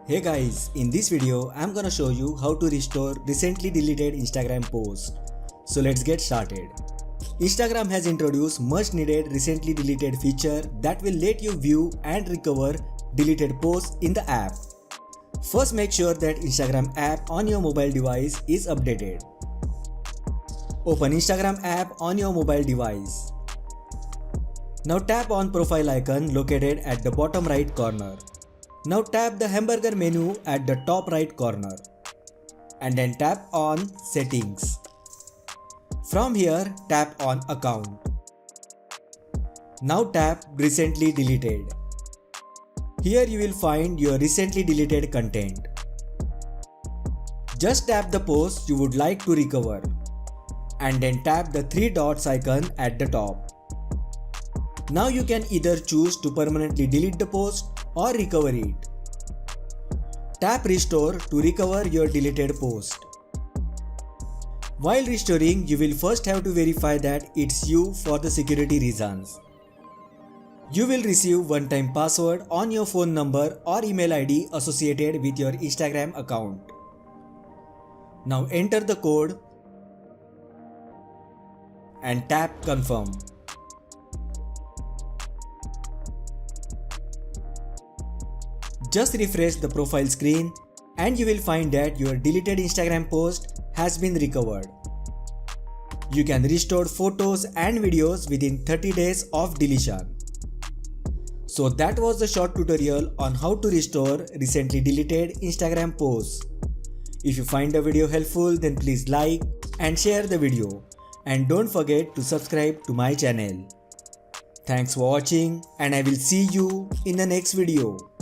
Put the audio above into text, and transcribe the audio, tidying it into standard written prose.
Hey guys, in this video I'm gonna show you how to restore recently deleted Instagram post. So let's get started. Instagram has introduced much needed recently deleted feature that will let you view and recover deleted posts in the app. First, make sure that Instagram app on your mobile device is updated. Open Instagram app on your mobile device. Now tap on profile icon located at the bottom right corner. Now tap the hamburger menu at the top right corner and then tap on settings. From here, tap on account. Now tap recently deleted. Here you will find your recently deleted content. Just tap the post you would like to recover and then tap the three dots icon at the top. Now you can either choose to permanently delete the post or recover it. Tap restore to recover your deleted post. While restoring, you will first have to verify that it's you for the security reasons. You will receive one-time password on your phone number or email ID associated with your Instagram account. Now enter the code and tap confirm. Just refresh the profile screen and you will find that your deleted Instagram post has been recovered. You can restore photos and videos within 30 days of deletion. So that was the short tutorial on how to restore recently deleted Instagram posts. If you find the video helpful, then please like and share the video. And don't forget to subscribe to my channel. Thanks for watching and I will see you in the next video.